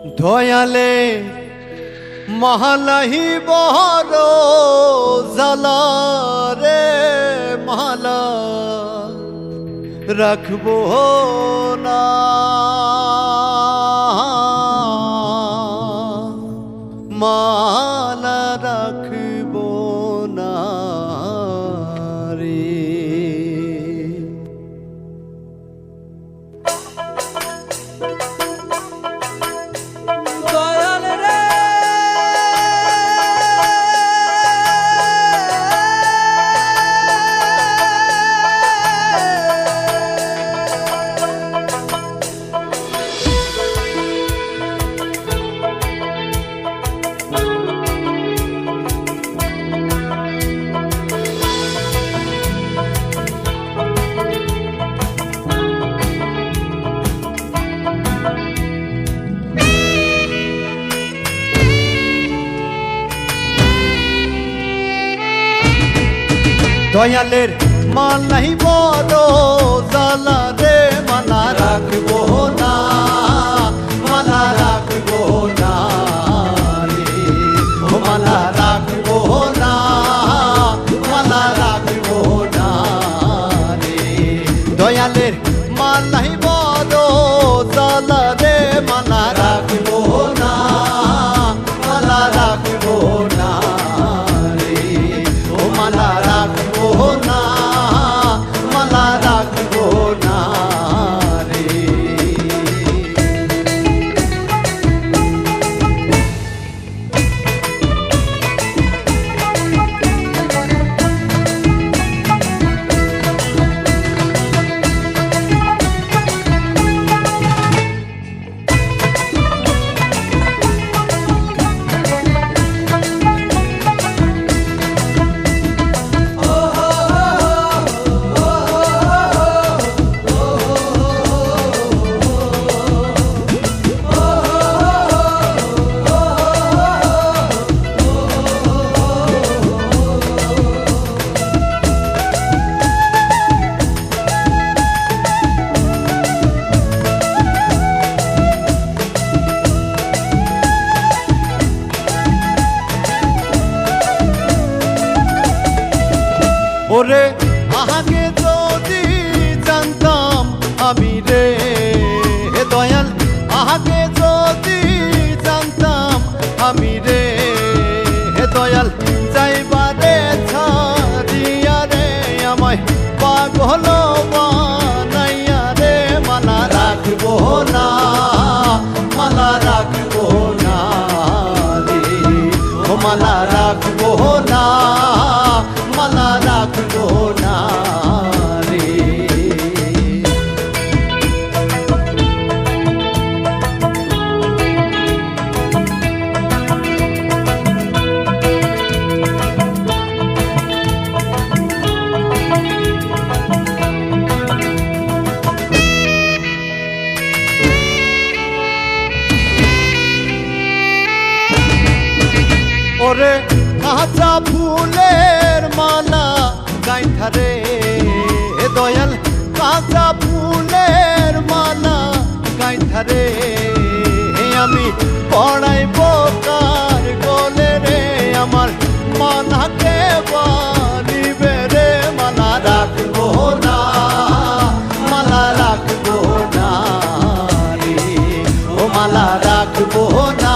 দয়ালে মহালাহি বহর জালা রে মালা রাখবো না মালা রাখবো না রে। দয়ালের মাল নাই বড় জালা রে মালা রাখবো না মালা রাখবো না রে ও মালা রাখবো না মালা রাখবো না রে। দয়ালের মাল নাই বড় জালা রে মালা রাখবো না মালা রাখবো না রে ও মালা রাখবো না মালা রাখবো না রে। ওরে আহাকে যদি জানতাম আমি রে দয়াল আহাকে যদি জানতাম আমি রে দয়াল যাইবারে ছাড়িয়া রে আমায় পাগল বানাইয়া রে মালা রাখবো না মালা রাখবো না রে ও মালা রাখবো না মালা রাখবো না রে। ওরে কাঁচা ফুলের মালা গাইথা রে দয়াল কাঁচা ফুলের মালা গাইথা রে আমি পড়াইব কার গলে রে আমার মানাকে বাড়িবে রে মালা রাখবো না মালা রাখবো না রে ও মালা রাখবো না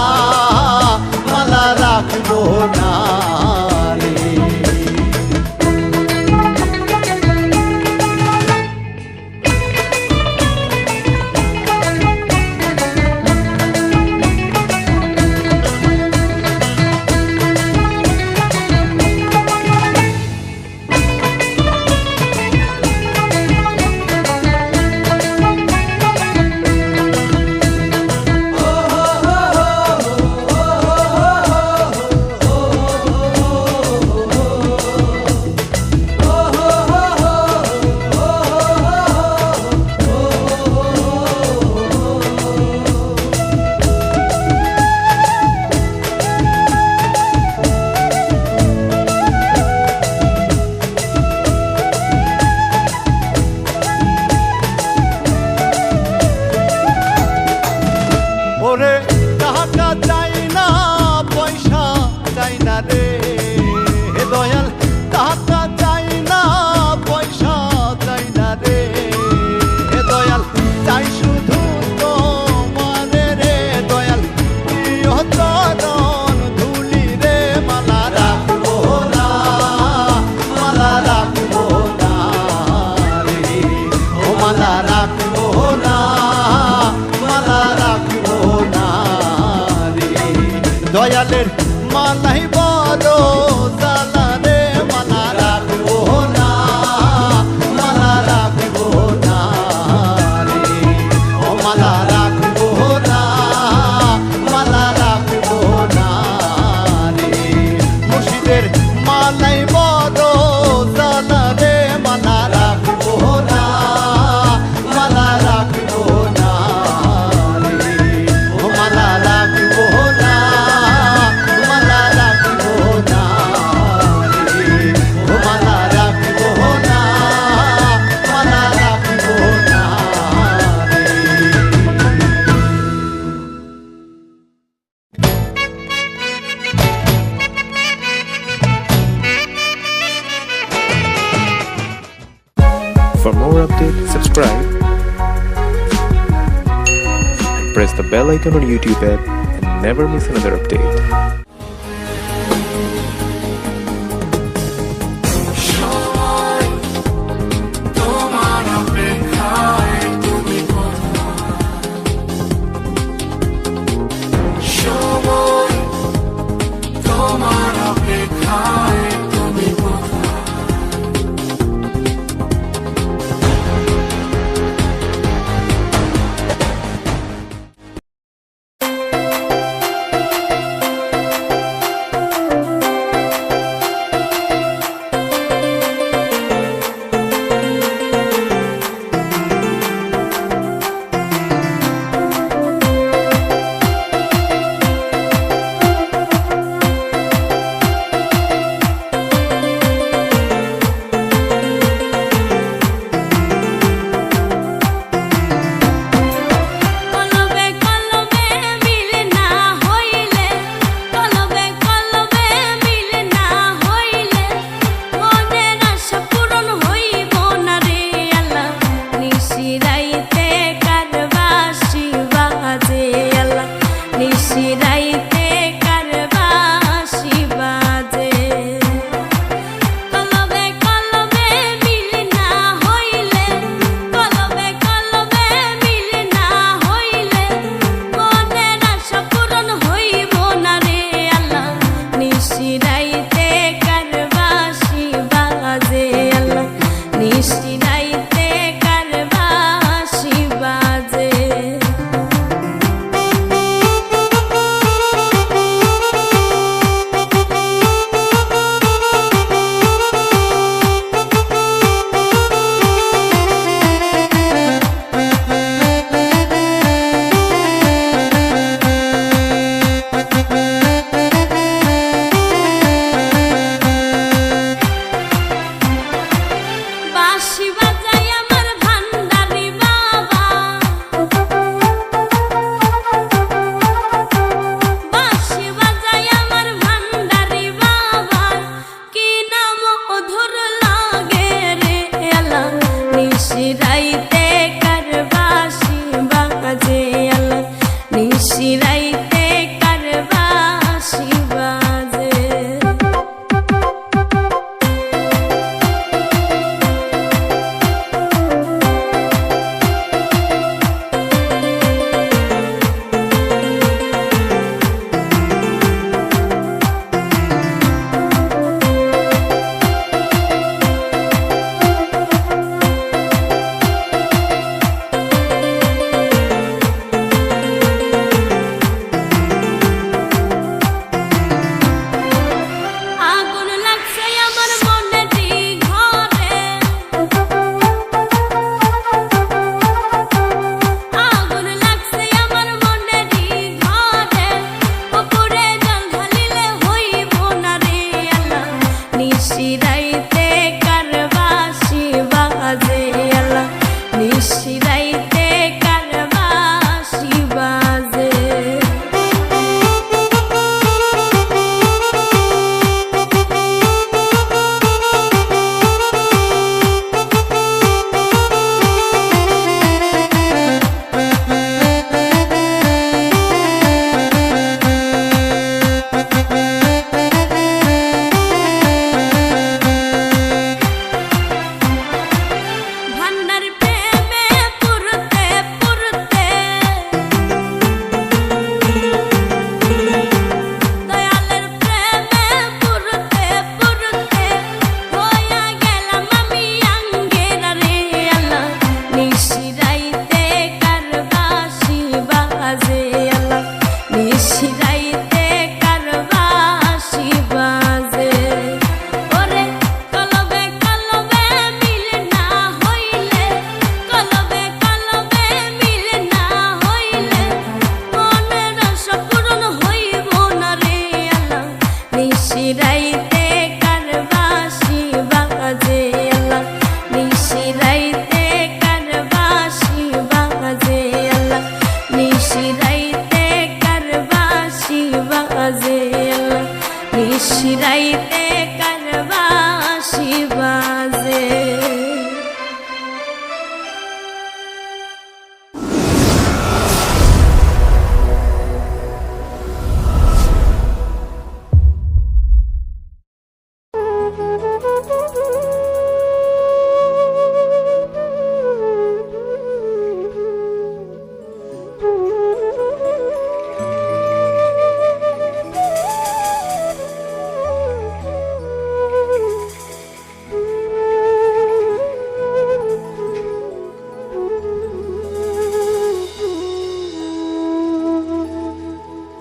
মালা রাখবো না রে। টাকা চাই না পয়সা চাই না রে দয়াল টাকা চাই না পয়সা চাই না রে দয়াল চাই শুধু তোমারে রে দয়াল প্রিয় চরণ ধুলি রে মালা রাখবো না মালা রাখবো না রে ও মালা রাখবো না মালা রাখবো না রে দয়ালের মালাই বড় জালা রে মালা রাখবো না মালা রাখবো না রে ও মালা রাখবো না মালা রাখবো না রে মুর্শিদের মালাই বড় জালা রে মালা রাখবো না মালা রাখবো না রে ও মালা রাখবো না মালা রাখবো না রে ও মালা রাখবো না মালা রাখবো না For more updates, subscribe and press the bell icon on YouTube app and never miss another update. তোমার অপেক্ষায় তুমি সময় তোমার অপেক্ষায় তুমি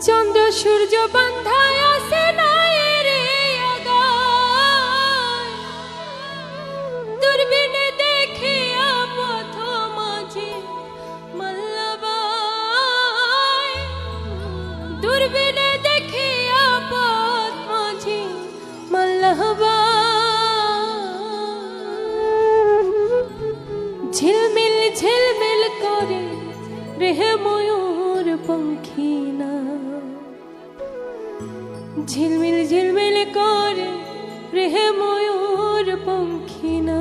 চন্দ্র সূর্য বান্ধায় আছে নায়ের আগায়, দূরবীনে দেখিয়া পথ মাঝি মল্লবায়, দূরবীনে দেখিয়া পথ মাঝি মল্লবায়। ঝিলমিল ঝিলমিল করে রেহে ময়ূর পঙ্খী না, ঝিলমিল ঝিলমিল করে রেহে ময়ূর পঙ্খী না।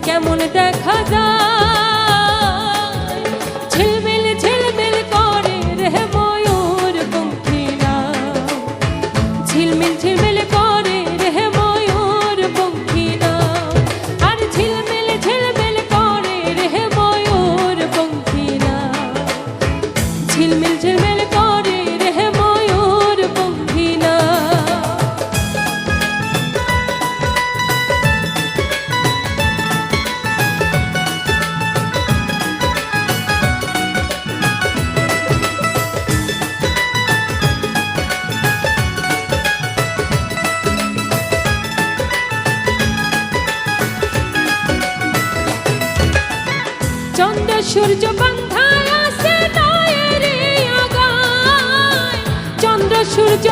কেমন দেখা যায়, ঝিলমিল ঝিলমিল করে রেহে ময়ূর পঙ্খী না, ঝিলমিল ঝিলমিল করে রেহে ময়ূর পঙ্খী না, আর ঝিলমিল ঝিলমিল করে রেহে ময়ূর পঙ্খী না, ঝিলমিল ঝিলমিল করে রেহে ময়ূর পঙ্খী না। চন্দ্র সূর্য বান্ধায় আছে নায়ের আগায়, চন্দ্র সূর্য